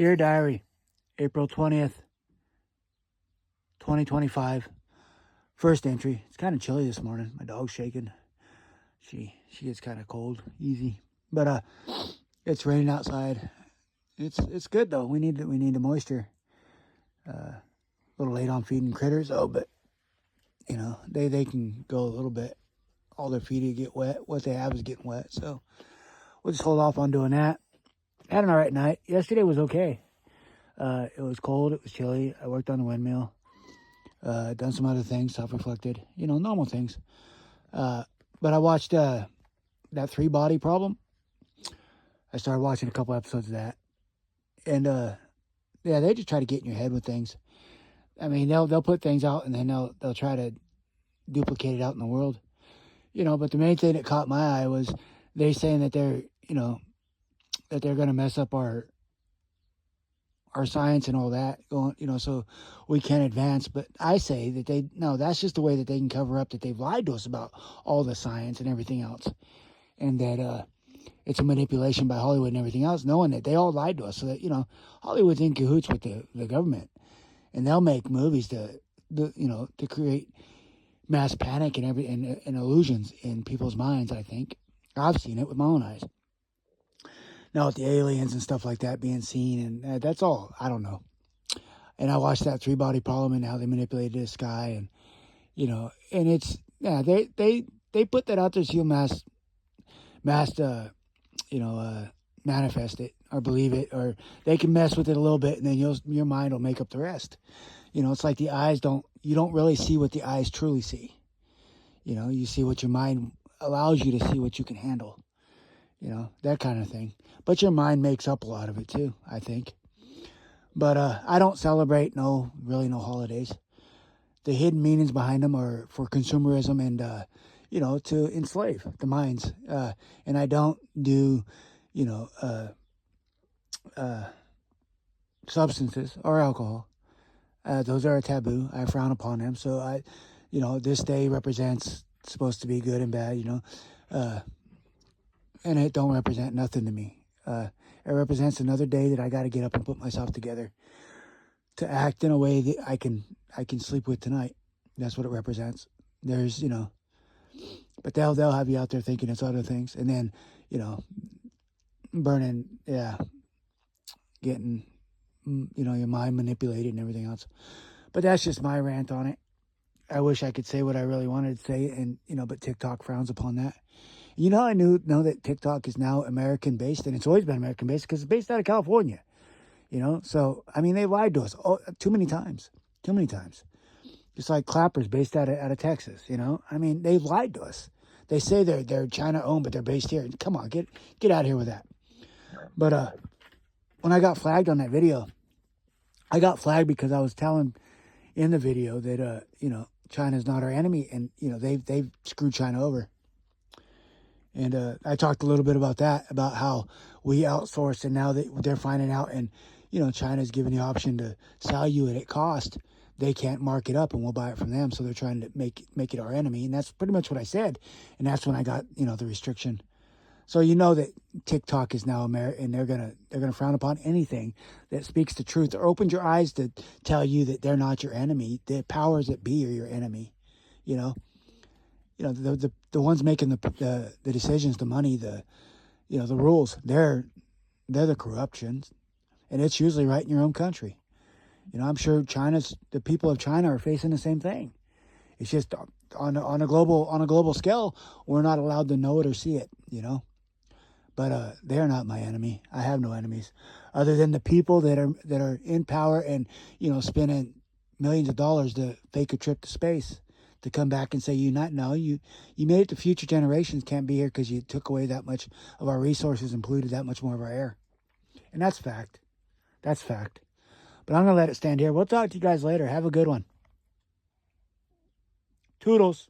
Dear Diary, April 20th, 2025. First entry. It's kind of chilly this morning. My dog's shaking. She gets kind of cold, easy. But it's raining outside. It's good though. We need the moisture. A little late on feeding critters though, but you know, they can go a little bit. All their feed get wet. What they have is getting wet. So we'll just hold off on doing that. Had an alright night. Yesterday was okay. It was cold. It was chilly. I worked on the windmill. Done some other things, self-reflected. You know, normal things. But I watched that 3-Body Problem. I started watching a couple episodes of that. And, yeah, they just try to get in your head with things. I mean, they'll put things out and then they'll try to duplicate it out in the world. You know, but the main thing that caught my eye was they saying that they're going to mess up our science and all that going, you know, so we can't advance. But I say that that's just the way that they can cover up that they've lied to us about all the science and everything else. And that, it's a manipulation by Hollywood and everything else, knowing that they all lied to us. So that, you know, Hollywood's in cahoots with the government, and they'll make movies to create mass panic and illusions in people's minds. I think I've seen it with my own eyes. Now with the aliens and stuff like that being seen, and that's all. I don't know. And I watched that 3-Body Problem and how they manipulated the sky, and you know, and it's they put that out there so you'll manifest it or believe it, or they can mess with it a little bit, and then your mind will make up the rest. You know, it's like you don't really see what the eyes truly see. You know, you see what your mind allows you to see, what you can handle. You know, that kind of thing. But your mind makes up a lot of it too, I think. But I don't celebrate no holidays. The hidden meanings behind them are for consumerism and, to enslave the minds. And I don't do, substances or alcohol. Those are a taboo. I frown upon them. So this day represents supposed to be good and bad, and it don't represent nothing to me. It represents another day that I got to get up and put myself together to act in a way that I can sleep with tonight. That's what it represents. There's, but they'll have you out there thinking it's other things, and then, burning, getting, your mind manipulated and everything else. But that's just my rant on it. I wish I could say what I really wanted to say, and but TikTok frowns upon that. I know that TikTok is now American-based, and it's always been American-based because it's based out of California, So, I mean, they lied to us too many times. Just like Clapper's based out of Texas, I mean, they've lied to us. They say they're China-owned, but they're based here. Come on, get out of here with that. But when I got flagged on that video, I got flagged because I was telling in the video that, China's not our enemy, and, they've screwed China over. And I talked a little bit about that, about how we outsourced, and now they're finding out, and, China's giving the option to sell you at cost. They can't mark it up, and we'll buy it from them, so they're trying to make it our enemy. And that's pretty much what I said, and that's when I got, the restriction. So that TikTok is now American, and they're gonna frown upon anything that speaks the truth or opens your eyes to tell you that they're not your enemy. The powers that be are your enemy, the ones making the decisions, the money, the rules, they're the corruptions, and it's usually right in your own country. I'm sure the people of China are facing the same thing. It's just on a global scale, we're not allowed to know it or see it, But they're not my enemy. I have no enemies other than the people that are in power and, spending millions of dollars to fake a trip to space, to come back and say, you made it to future generations can't be here because you took away that much of our resources and polluted that much more of our air. And that's fact. That's fact. But I'm going to let it stand here. We'll talk to you guys later. Have a good one. Toodles.